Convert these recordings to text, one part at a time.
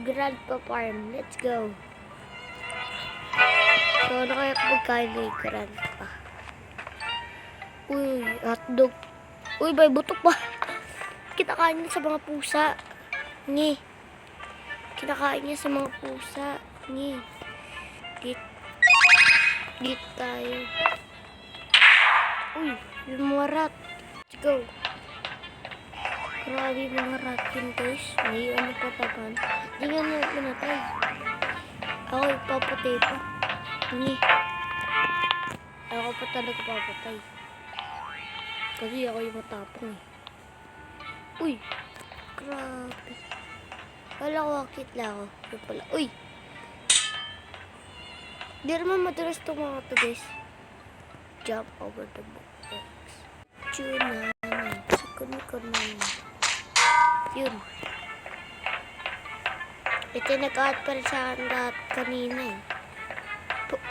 Grandpa Farm. Let's go. So, ano kaya pagkain ni Grandpa? Uy, hotdog. Uy, may butok pa. Kinakain niya sa mga pusa. Ngi. Kinakain niya sa mga pusa. Ngi. Dit tayo. Uy, yung mga rat. Let's go. Grabe mga rat yun, guys. May ano pa tapan. Hindi nga na pinatay. Ako ipapatay pa. Ngi. Ako pa talaga papatay. Kasi ako yung matapang eh. Uy! Grabe. Wala ko akit lang ako. Yung pala. Uy! Di naman madalas itong mga to, guys. Jump over the box. Tuna na. Sikon-ikon na. Yun. Ito nag-add pa rin sa akin lahat kanina eh.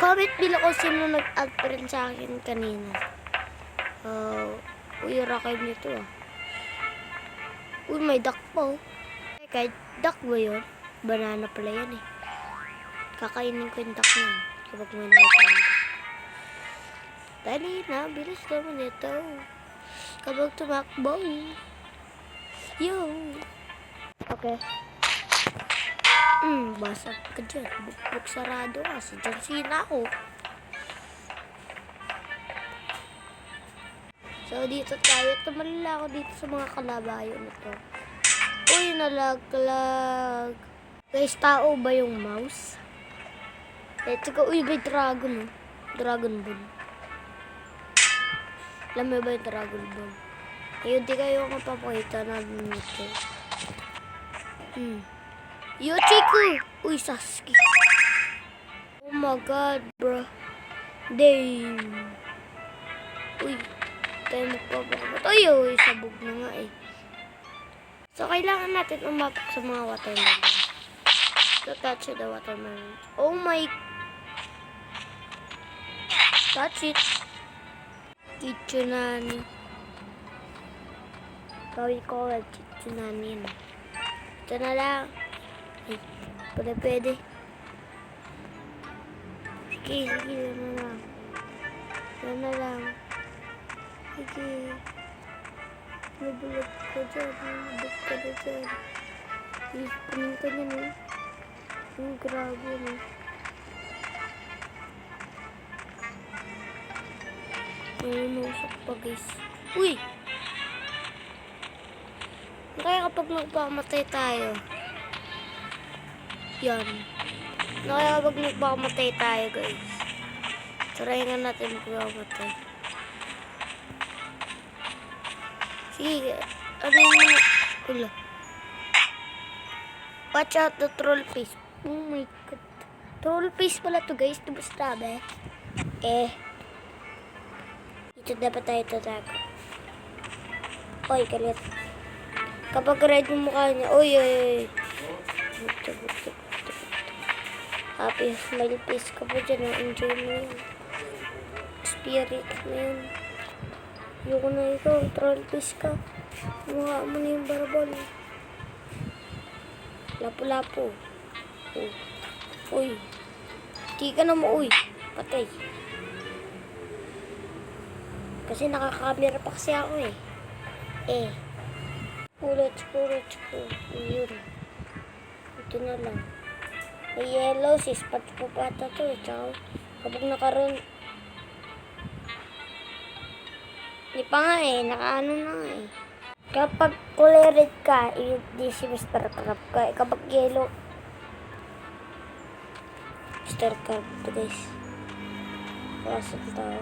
Comment below kung sino nag-add pa rin sa akin kanina. Uy, rakay nito ah. Uy, may duck pa oh. Kahit duck ba yun? Banana pala yan eh. Kakainin ko yung duck na yun. Kapag may nakita yung duck. Dali na, bilis naman ito. Kapag tumakbo. Yo. Okay. Basag ka dyan. Bukbuk sarado ka. Si John Cena ako. So, dito tayo. Tumalala ako dito sa mga kalabayo nito. Uy, nalaglag. Guys, tao ba yung mouse? Let's go. Uy, may dragon. Dragon Ball. Alam mo ba yung Dragon Ball? Ayun, di kayo kapapakita na dito. Yochiku! Uy, Sasuke. Oh my god, bro. Damn. Uy. Tayo magpapakabat. Uy, sabog na nga eh. So, kailangan natin umapok sa mga watermelon. So, touch the watermelon. Oh my. Touch it. Kitsunani. Kawin ko ang kitsunani. Ito na lang. Ay, pwede. Sige, na lang. Yan na lang. Sige. Nabulag ka dyan. Nabulag ka na dyan. Ipunin ka niya, no? Ang grabe, no? May nusok pa, guys. Uy! Kaya kapag nagpakamatay tayo. Yan. Kaya kapag nagpakamatay tayo, guys. Try nga natin magpakamatay. Sige, ano yung mga... Ula. Watch out the troll face. Oh my god. Troll face pala to guys. Ito ba sabi? Ito dapat tayo tatago. Oy, kalit. Kapag red yung mukha niya. Oy. Happy smile face ka po dyan. Enjoy mo yun. Spirit mo yun. Ayoko na ikaw, troll fish ka. Mukha mo na yung barbol. Lapo-lapo. Uy. Di ka na mo, uy. Patay. Kasi nakakamera pa kasi ako eh. Let's go. Yun. Ito na lang. May yellow, si SpongeBob ata to. Tsaka kapag nakaroon... Di pa nga eh, nakaano na nga eh. Kapag kulay red ka, hindi si Mr. Crab ka. Kapag yellow, Mr. Crab to guys. Pasok tao.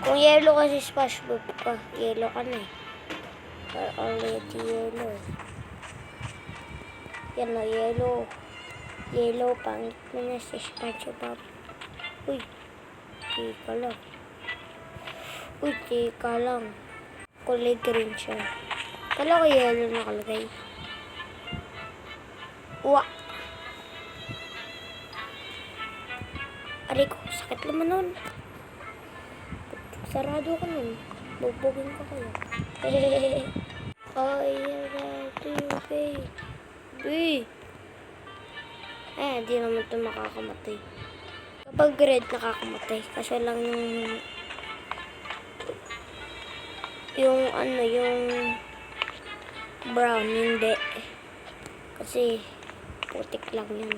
Kung yellow ka si SpongeBob ka, yellow ka na eh. Already yellow. Yan o, yellow. Yellow, pangit na si SpongeBob. Uy, teka lang. Kulay green siya. Kala ko yellow nakalagay. Uwa. Aray ko, sakit naman nun. Sarado ka nun. Bugbugin ko kayo. Oh, you're ready, Uy! Di naman ito makakamatay. Kapag red, nakakamatay. Kaso lang yung brown, hindi. Kasi, putik lang yun.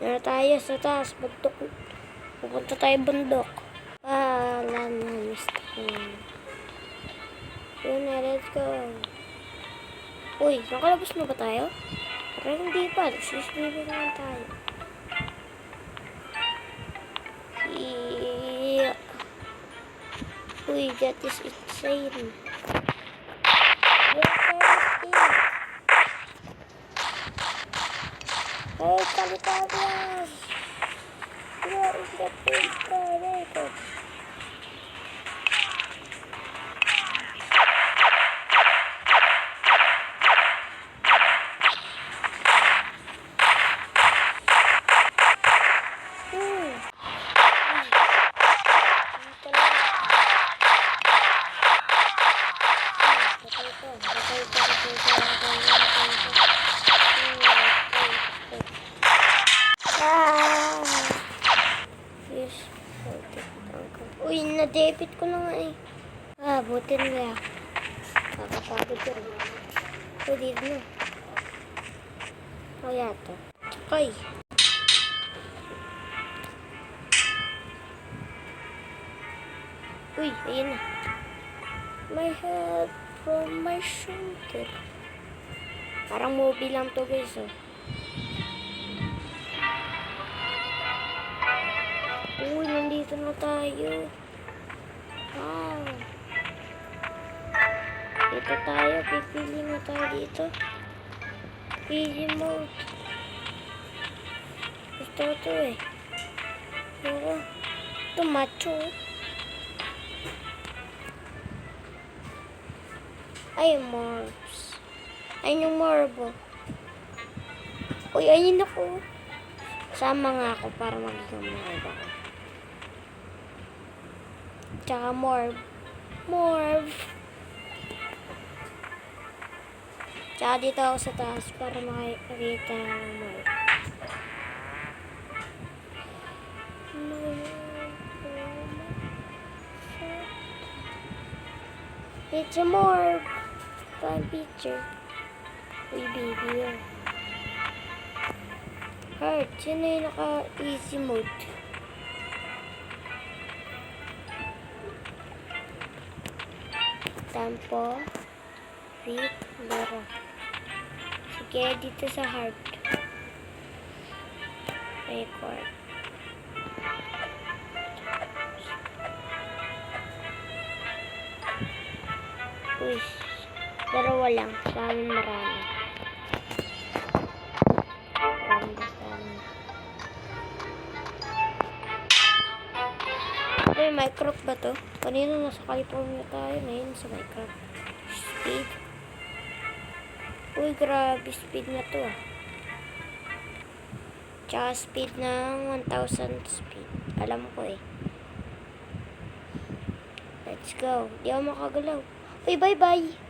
Nara tayo sa taas, bundok. Pupunta tayo bundok. Wala na, mistake na. Yun na, let's go. Uy, nakalabas na ba tayo? Parang hindi pa, susubiri naman tayo. Yeah. Uy, that is insane. Hey, Californians! You're in the pink tornado. Uy, na-debit ko na nga eh. Buti na. Kakapagod ko rin. Uy, dito na. Kaya to. Okay. Uy, ayun na. My head from my shoulder. Parang movie lang to guys, oh. Uy, nandito na tayo. Wow. Dito tayo. Pipili na tayo dito. Easy mode. Gusto ko to eh. Pero, ito macho. Ay, morbs. Ayun yung morbo. Uy, ayun ako. Sama nga ako para magiging morb ako. Tsaka morb. Tsaka dito ako sa taas para makikita ng morb. It's a morb. Fun picture. Uy, baby yun. Heart, sino yung naka-easy mode? Tampo, Rick, Loro. Sige, dito sa heart. Record. Uy, dalawa lang. Sa amin marami. Ay, Minecraft ba to? Kanina nasa California tayo, ngayon sa Minecraft. Speed. Uy, grabe speed na to ah. Tsaka speed ng 1,000 speed. Alam ko eh. Let's go. Di ako makagalaw. Uy, bye-bye.